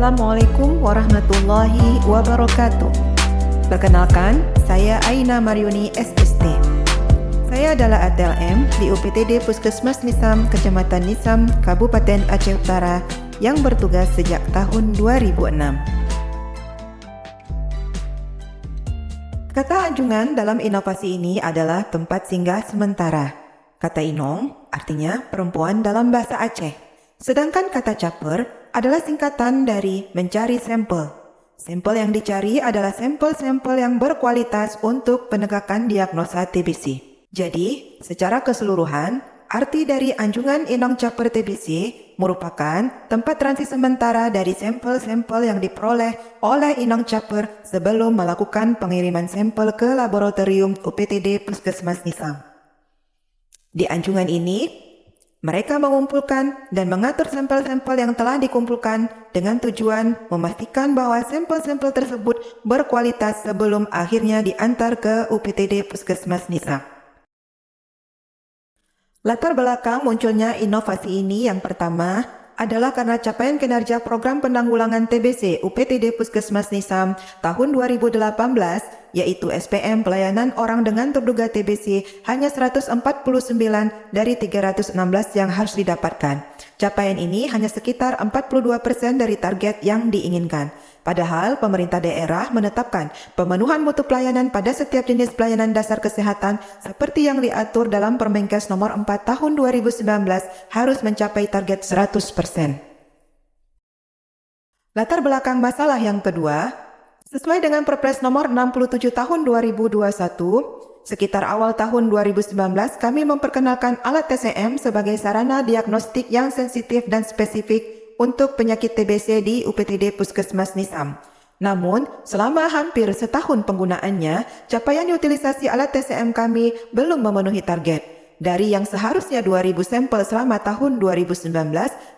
Assalamualaikum warahmatullahi wabarakatuh. Perkenalkan, saya Aina Mariuni SST. Saya adalah ATLM di UPTD Puskesmas Nisam, Kecamatan Nisam, Kabupaten Aceh Utara yang bertugas sejak tahun 2006. Kata anjungan dalam inovasi ini adalah tempat singgah sementara. Kata inong artinya perempuan dalam bahasa Aceh. Sedangkan kata caper adalah singkatan dari mencari sampel. Sampel yang dicari adalah sampel-sampel yang berkualitas untuk penegakan diagnosa TBC. Jadi, secara keseluruhan, arti dari anjungan inong caper TBC merupakan tempat transit sementara dari sampel-sampel yang diperoleh oleh inong caper sebelum melakukan pengiriman sampel ke laboratorium UPTD Puskesmas Nisam. Di anjungan ini, mereka mengumpulkan dan mengatur sampel-sampel yang telah dikumpulkan dengan tujuan memastikan bahwa sampel-sampel tersebut berkualitas sebelum akhirnya diantar ke UPTD Puskesmas Nisam. Latar belakang munculnya inovasi ini yang pertama adalah karena capaian kinerja program penanggulangan TBC UPTD Puskesmas Nisam tahun 2018, yaitu SPM pelayanan orang dengan terduga TBC hanya 149 dari 316 yang harus didapatkan. Capaian ini hanya sekitar 42% dari target yang diinginkan. Padahal pemerintah daerah menetapkan pemenuhan mutu pelayanan pada setiap jenis pelayanan dasar kesehatan seperti yang diatur dalam Permenkes nomor 4 tahun 2019 harus mencapai target 100%. Latar belakang masalah yang kedua, sesuai dengan Perpres nomor 67 tahun 2021, sekitar awal tahun 2019 kami memperkenalkan alat TCM sebagai sarana diagnostik yang sensitif dan spesifik untuk penyakit TBC di UPTD Puskesmas Nisam. Namun, selama hampir setahun penggunaannya, capaian utilisasi alat TCM kami belum memenuhi target. Dari yang seharusnya 2.000 sampel selama tahun 2019,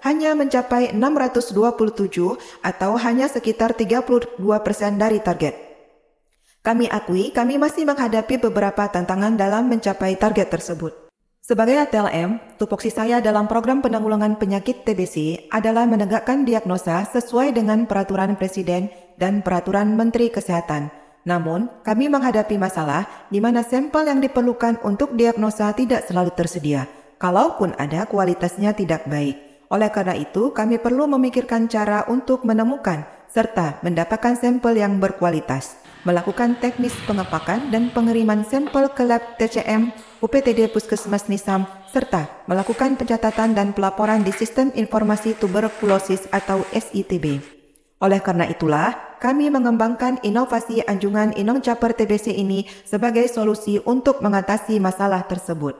hanya mencapai 627 atau hanya sekitar 32% dari target. Kami akui kami masih menghadapi beberapa tantangan dalam mencapai target tersebut. Sebagai ATLM, tupoksi saya dalam program penanggulangan penyakit TBC adalah menegakkan diagnosa sesuai dengan peraturan Presiden dan peraturan Menteri Kesehatan. Namun, kami menghadapi masalah di mana sampel yang diperlukan untuk diagnosa tidak selalu tersedia. Kalaupun ada, kualitasnya tidak baik. Oleh karena itu, kami perlu memikirkan cara untuk menemukan serta mendapatkan sampel yang berkualitas, melakukan teknis pengepakan dan pengiriman sampel ke lab TCM UPTD Puskesmas Nisam, serta melakukan pencatatan dan pelaporan di Sistem Informasi Tuberkulosis atau SITB. Oleh karena itulah, kami mengembangkan inovasi anjungan inong caper TBC ini sebagai solusi untuk mengatasi masalah tersebut.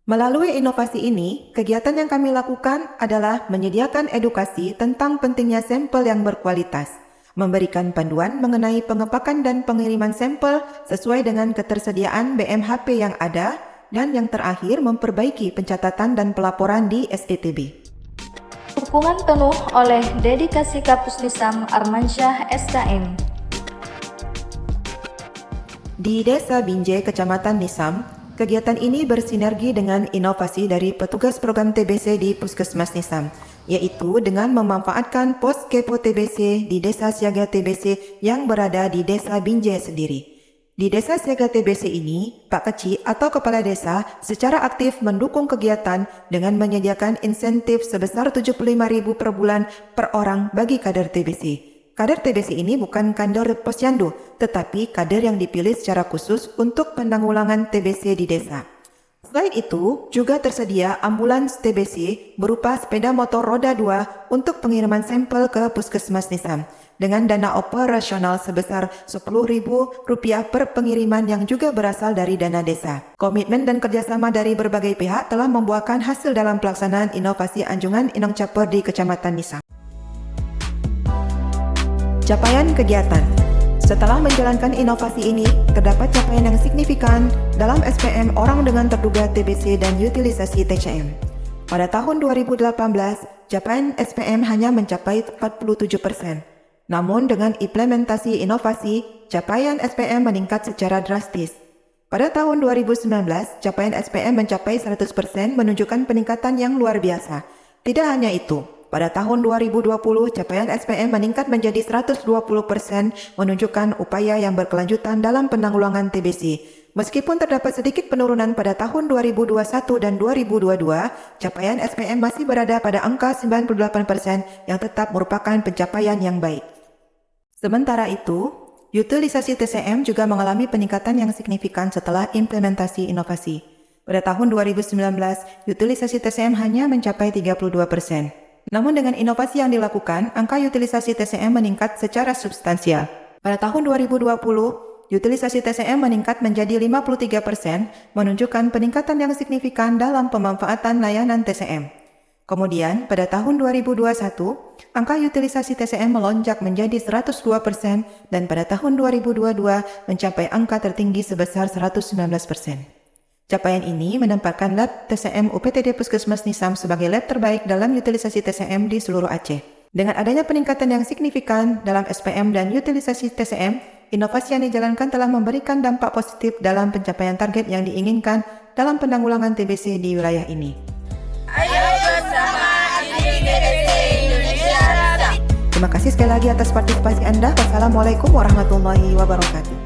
Melalui inovasi ini, kegiatan yang kami lakukan adalah menyediakan edukasi tentang pentingnya sampel yang berkualitas, memberikan panduan mengenai pengepakan dan pengiriman sampel sesuai dengan ketersediaan BMHP yang ada, dan yang terakhir memperbaiki pencatatan dan pelaporan di SITB. Dukungan penuh oleh Dedikasi Kapus Nisam Armansyah SKM. Di Desa Binjai, Kecamatan Nisam, kegiatan ini bersinergi dengan inovasi dari petugas program TBC di Puskesmas Nisam, yaitu dengan memanfaatkan pos kepo TBC di Desa Siaga TBC yang berada di Desa Binjai sendiri. Di Desa Siaga TBC ini, Pak Kecik atau Kepala Desa secara aktif mendukung kegiatan dengan menyediakan insentif sebesar 75.000 per bulan per orang bagi kader TBC. Kader TBC ini bukan kader posyandu, tetapi kader yang dipilih secara khusus untuk penanggulangan TBC di desa. Selain itu, juga tersedia ambulans TBC berupa sepeda motor roda 2 untuk pengiriman sampel ke Puskesmas Nisam dengan dana operasional sebesar Rp10.000 per pengiriman yang juga berasal dari dana desa. Komitmen dan kerjasama dari berbagai pihak telah membuahkan hasil dalam pelaksanaan inovasi anjungan inong caper di Kecamatan Nisam. Capaian kegiatan. Setelah menjalankan inovasi ini, terdapat capaian yang signifikan dalam SPM orang dengan terduga TBC dan utilisasi TCM. Pada tahun 2018, capaian SPM hanya mencapai 47%. Namun dengan implementasi inovasi, capaian SPM meningkat secara drastis. Pada tahun 2019, capaian SPM mencapai 100% menunjukkan peningkatan yang luar biasa. Tidak hanya itu, Pada tahun 2020, capaian SPM meningkat menjadi 120%, menunjukkan upaya yang berkelanjutan dalam penanggulangan TBC. Meskipun terdapat sedikit penurunan pada tahun 2021 dan 2022, capaian SPM masih berada pada angka 98% yang tetap merupakan pencapaian yang baik. Sementara itu, utilisasi TCM juga mengalami peningkatan yang signifikan setelah implementasi inovasi. Pada tahun 2019, utilisasi TCM hanya mencapai 32%. Namun dengan inovasi yang dilakukan, angka utilisasi TCM meningkat secara substansial. Pada tahun 2020, utilisasi TCM meningkat menjadi 53%, menunjukkan peningkatan yang signifikan dalam pemanfaatan layanan TCM. Kemudian, pada tahun 2021, angka utilisasi TCM melonjak menjadi 102% dan pada tahun 2022 mencapai angka tertinggi sebesar 119%. Capaian ini menempatkan lab TCM UPTD Puskesmas Nisam sebagai lab terbaik dalam utilisasi TCM di seluruh Aceh. Dengan adanya peningkatan yang signifikan dalam SPM dan utilisasi TCM, inovasi yang dijalankan telah memberikan dampak positif dalam pencapaian target yang diinginkan dalam penanggulangan TBC di wilayah ini. Ayo bersama TBC Indonesia Raya. Terima kasih sekali lagi atas partisipasi Anda. Wassalamualaikum warahmatullahi wabarakatuh.